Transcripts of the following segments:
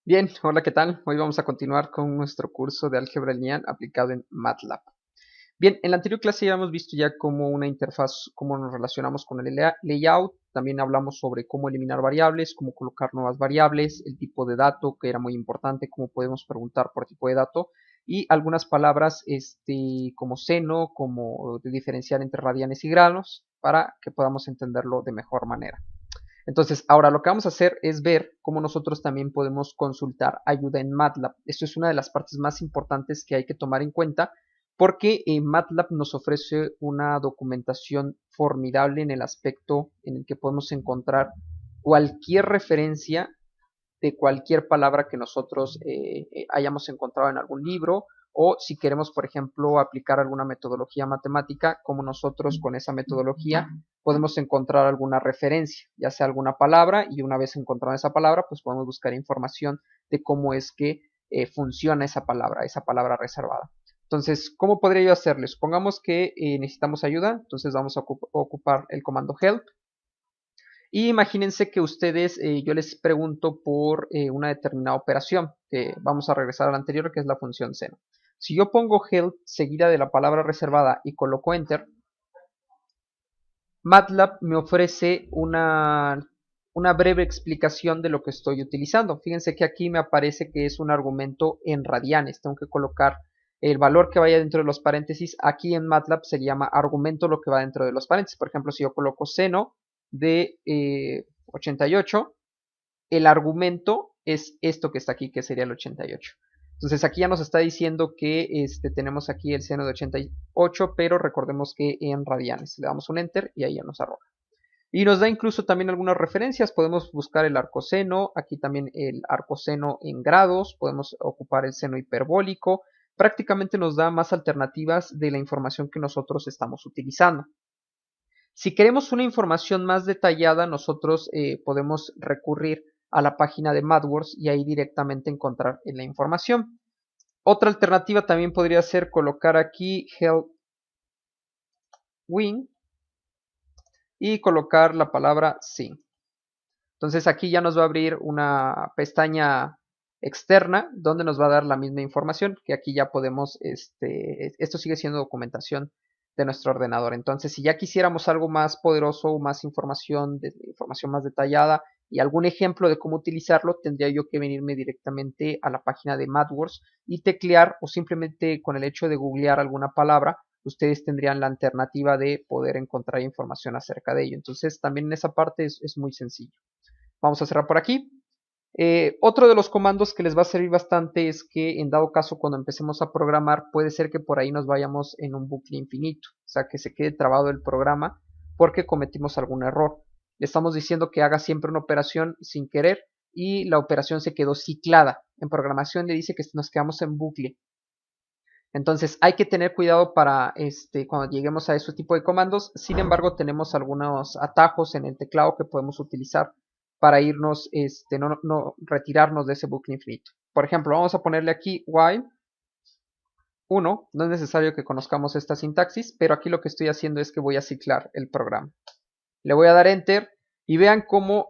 Bien, hola, ¿qué tal? Hoy vamos a continuar con nuestro curso de álgebra lineal aplicado en MATLAB. Bien, en la anterior clase ya hemos visto ya cómo una interfaz, cómo nos relacionamos con el layout, también hablamos sobre cómo eliminar variables, cómo colocar nuevas variables, el tipo de dato, que era muy importante, cómo podemos preguntar por tipo de dato, y algunas palabras como seno, como de diferenciar entre radianes y grados, para que podamos entenderlo de mejor manera. Entonces, ahora lo que vamos a hacer es ver cómo nosotros también podemos consultar ayuda en MATLAB. Esto es una de las partes más importantes que hay que tomar en cuenta porque MATLAB nos ofrece una documentación formidable en el aspecto en el que podemos encontrar cualquier referencia de cualquier palabra que nosotros hayamos encontrado en algún libro o si queremos, por ejemplo, aplicar alguna metodología matemática, como nosotros con esa metodología podemos encontrar alguna referencia, ya sea alguna palabra, y una vez encontrada esa palabra, pues podemos buscar información de cómo es que funciona esa palabra reservada. Entonces, ¿cómo podría yo hacerles? Supongamos que necesitamos ayuda, entonces vamos a ocupar el comando help. Y imagínense que ustedes, yo les pregunto por una determinada operación, que vamos a regresar a la anterior, que es la función seno. Si yo pongo help seguida de la palabra reservada y coloco enter, MATLAB me ofrece una breve explicación de lo que estoy utilizando. Fíjense que aquí me aparece que es un argumento en radianes. Tengo que colocar el valor que vaya dentro de los paréntesis. Aquí en MATLAB se llama argumento lo que va dentro de los paréntesis. Por ejemplo, si yo coloco seno de 88, el argumento es esto que está aquí, que sería el 88. Entonces aquí ya nos está diciendo que tenemos aquí el seno de 88, pero recordemos que en radianes. Le damos un enter y ahí ya nos arroja. Y nos da incluso también algunas referencias. Podemos buscar el arcoseno, aquí también el arcoseno en grados, podemos ocupar el seno hiperbólico. Prácticamente nos da más alternativas de la información que nosotros estamos utilizando. Si queremos una información más detallada, nosotros podemos recurrir a la página de MathWorks y ahí directamente encontrar la información. Otra alternativa también podría ser colocar aquí help win y colocar la palabra sí. Entonces aquí ya nos va a abrir una pestaña externa donde nos va a dar la misma información que aquí ya podemos, esto sigue siendo documentación de nuestro ordenador. Entonces si ya quisiéramos algo más poderoso, más información, información más detallada y algún ejemplo de cómo utilizarlo, tendría yo que venirme directamente a la página de MathWorks y teclear o simplemente con el hecho de googlear alguna palabra, ustedes tendrían la alternativa de poder encontrar información acerca de ello. Entonces también en esa parte es muy sencillo. Vamos a cerrar por aquí. Otro de los comandos que les va a servir bastante es que en dado caso cuando empecemos a programar puede ser que por ahí nos vayamos en un bucle infinito, o sea que se quede trabado el programa porque cometimos algún error. Le estamos diciendo que haga siempre una operación sin querer y la operación se quedó ciclada. En programación le dice que nos quedamos en bucle. Entonces hay que tener cuidado para cuando lleguemos a ese tipo de comandos. Sin embargo, tenemos algunos atajos en el teclado que podemos utilizar para irnos, no retirarnos de ese bucle infinito. Por ejemplo, vamos a ponerle aquí while 1. No es necesario que conozcamos esta sintaxis, pero aquí lo que estoy haciendo es que voy a ciclar el programa. Le voy a dar enter y vean cómo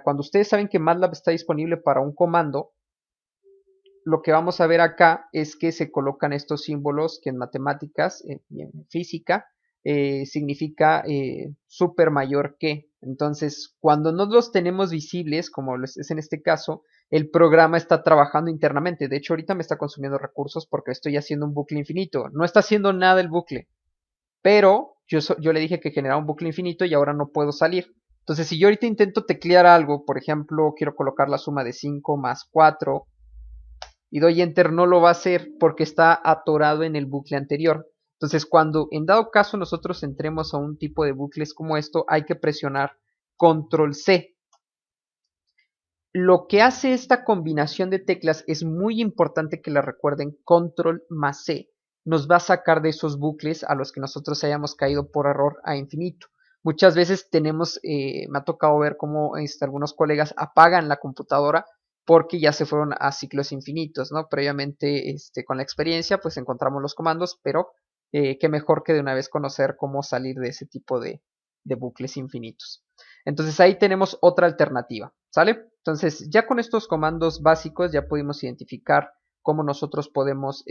cuando ustedes saben que MATLAB está disponible para un comando, lo que vamos a ver acá es que se colocan estos símbolos que en matemáticas y en física significa super mayor que. Entonces, cuando no los tenemos visibles, como es en este caso, el programa está trabajando internamente. De hecho, ahorita me está consumiendo recursos porque estoy haciendo un bucle infinito. No está haciendo nada el bucle, pero yo le dije que generaba un bucle infinito y ahora no puedo salir. Entonces, si yo ahorita intento teclear algo, por ejemplo, quiero colocar la suma de 5 más 4 y doy enter, no lo va a hacer porque está atorado en el bucle anterior. Entonces, cuando en dado caso nosotros entremos a un tipo de bucles como esto, hay que presionar control C. Lo que hace esta combinación de teclas es muy importante que la recuerden, control más C. Nos va a sacar de esos bucles a los que nosotros hayamos caído por error a infinito. Muchas veces me ha tocado ver cómo algunos colegas apagan la computadora porque ya se fueron a ciclos infinitos, ¿no? Previamente, con la experiencia, pues encontramos los comandos, pero qué mejor que de una vez conocer cómo salir de ese tipo de bucles infinitos. Entonces ahí tenemos otra alternativa, ¿sale? Entonces, ya con estos comandos básicos ya pudimos identificar cómo nosotros podemos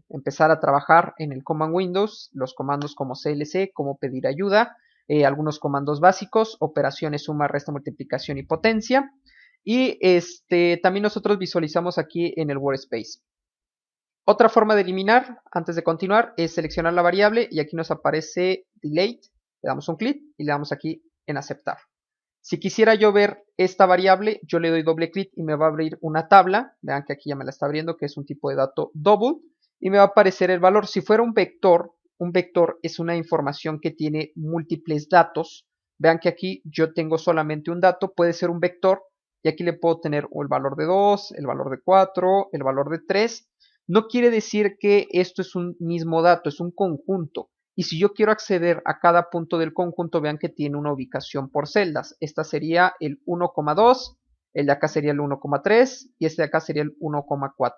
empezar a trabajar en el Command Windows, los comandos como CLC, cómo pedir ayuda, algunos comandos básicos, operaciones suma, resta, multiplicación y potencia. Y también nosotros visualizamos aquí en el Workspace. Otra forma de eliminar, antes de continuar, es seleccionar la variable y aquí nos aparece Delete, le damos un clic y le damos aquí en aceptar. Si quisiera yo ver esta variable, yo le doy doble clic y me va a abrir una tabla. Vean que aquí ya me la está abriendo, que es un tipo de dato double. Y me va a aparecer el valor. Si fuera un vector es una información que tiene múltiples datos. Vean que aquí yo tengo solamente un dato, puede ser un vector. Y aquí le puedo tener el valor de 2, el valor de 4, el valor de 3. No quiere decir que esto es un mismo dato, es un conjunto. Y si yo quiero acceder a cada punto del conjunto, vean que tiene una ubicación por celdas. Esta sería el 1,2, el de acá sería el 1,3 y este de acá sería el 1,4.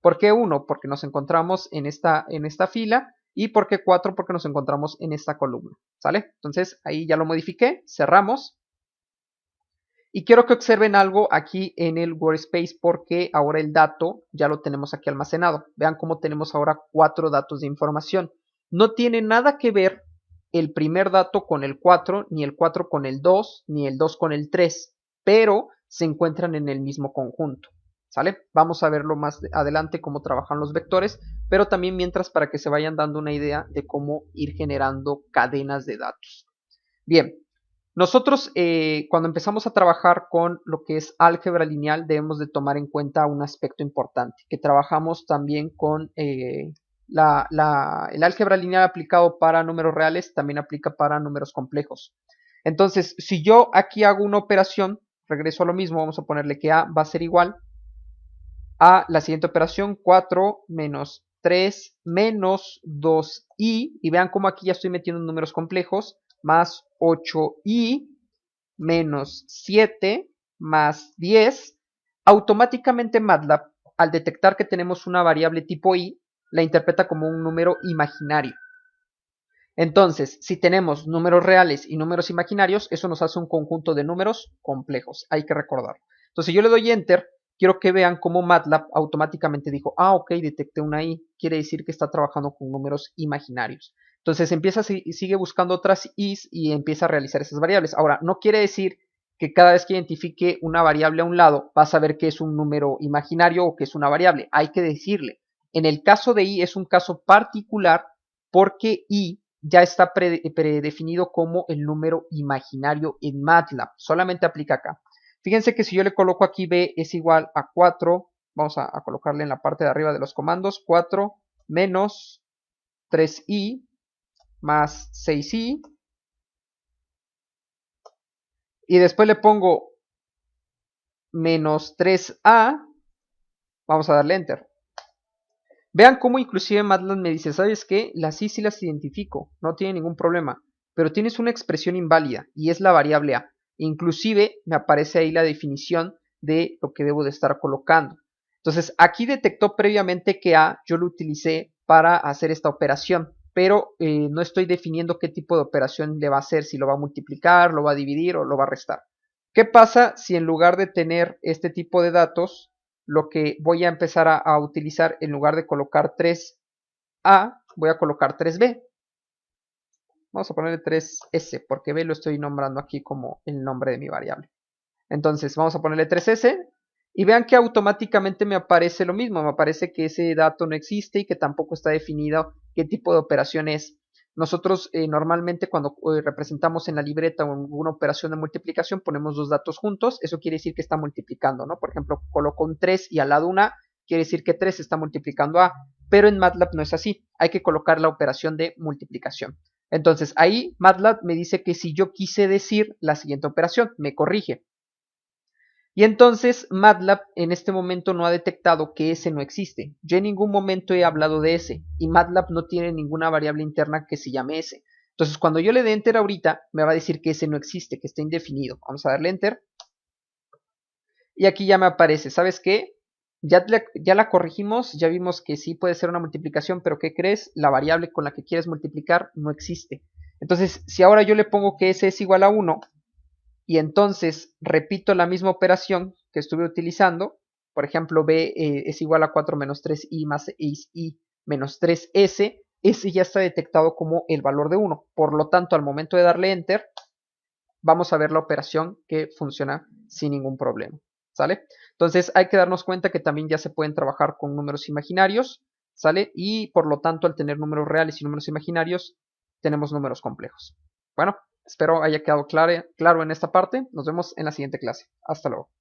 ¿Por qué 1? Porque nos encontramos en esta fila y ¿por qué 4? Porque nos encontramos en esta columna. ¿Sale? Entonces ahí ya lo modifiqué, cerramos. Y quiero que observen algo aquí en el Workspace porque ahora el dato ya lo tenemos aquí almacenado. Vean cómo tenemos ahora 4 datos de información. No tiene nada que ver el primer dato con el 4, ni el 4 con el 2, ni el 2 con el 3, pero se encuentran en el mismo conjunto. ¿Sale? Vamos a verlo más adelante cómo trabajan los vectores, pero también mientras para que se vayan dando una idea de cómo ir generando cadenas de datos. Bien, nosotros cuando empezamos a trabajar con lo que es álgebra lineal debemos de tomar en cuenta un aspecto importante, que trabajamos también con el álgebra lineal aplicado para números reales también aplica para números complejos. Entonces, si yo aquí hago una operación, regreso a lo mismo, vamos a ponerle que A va a ser igual a la siguiente operación, 4 menos 3 menos 2i, y vean cómo aquí ya estoy metiendo números complejos, más 8i menos 7 más 10, automáticamente MATLAB, al detectar que tenemos una variable tipo i, la interpreta como un número imaginario. Entonces, si tenemos números reales y números imaginarios, eso nos hace un conjunto de números complejos, hay que recordarlo. Entonces, yo le doy Enter, quiero que vean cómo MATLAB automáticamente dijo, ok, detecté una i, quiere decir que está trabajando con números imaginarios. Entonces, sigue buscando otras i's y empieza a realizar esas variables. Ahora, no quiere decir que cada vez que identifique una variable a un lado, va a saber que es un número imaginario o que es una variable. Hay que decirle. En el caso de i es un caso particular porque i ya está predefinido como el número imaginario en MATLAB. Solamente aplica acá. Fíjense que si yo le coloco aquí b es igual a 4, vamos a colocarle en la parte de arriba de los comandos, 4 menos 3i más 6i. Y después le pongo menos 3a. Vamos a darle Enter. Vean cómo inclusive MATLAB me dice, ¿sabes qué? Las i sí las identifico, no tiene ningún problema, pero tienes una expresión inválida y es la variable a. Inclusive me aparece ahí la definición de lo que debo de estar colocando. Entonces aquí detectó previamente que a yo lo utilicé para hacer esta operación, pero no estoy definiendo qué tipo de operación le va a hacer, si lo va a multiplicar, lo va a dividir o lo va a restar. ¿Qué pasa si en lugar de tener este tipo de datos, lo que voy a empezar a utilizar en lugar de colocar 3a, voy a colocar 3b? Vamos a ponerle 3s, porque b lo estoy nombrando aquí como el nombre de mi variable. Entonces vamos a ponerle 3s, y vean que automáticamente me aparece lo mismo, me aparece que ese dato no existe y que tampoco está definido qué tipo de operación es. Nosotros normalmente cuando representamos en la libreta una operación de multiplicación ponemos dos datos juntos, eso quiere decir que está multiplicando, ¿no? Por ejemplo, coloco un 3 y al lado una, quiere decir que 3 está multiplicando a, pero en MATLAB no es así, hay que colocar la operación de multiplicación. Entonces ahí MATLAB me dice que si yo quise decir la siguiente operación, me corrige. Y entonces MATLAB en este momento no ha detectado que ese no existe. Yo en ningún momento he hablado de ese y MATLAB no tiene ninguna variable interna que se llame ese. Entonces cuando yo le dé Enter ahorita me va a decir que ese no existe, que está indefinido. Vamos a darle Enter. Y aquí ya me aparece, ¿sabes qué? Ya la corregimos, ya vimos que sí puede ser una multiplicación, pero ¿qué crees? La variable con la que quieres multiplicar no existe. Entonces si ahora yo le pongo que ese es igual a 1, y entonces repito la misma operación que estuve utilizando, por ejemplo, b es igual a 4 menos 3i más 6i menos 3s, ese ya está detectado como el valor de 1. Por lo tanto, al momento de darle Enter, vamos a ver la operación que funciona sin ningún problema. ¿Sale? Entonces hay que darnos cuenta que también ya se pueden trabajar con números imaginarios, ¿sale? Y por lo tanto, al tener números reales y números imaginarios, tenemos números complejos. Bueno, espero haya quedado claro en esta parte. Nos vemos en la siguiente clase. Hasta luego.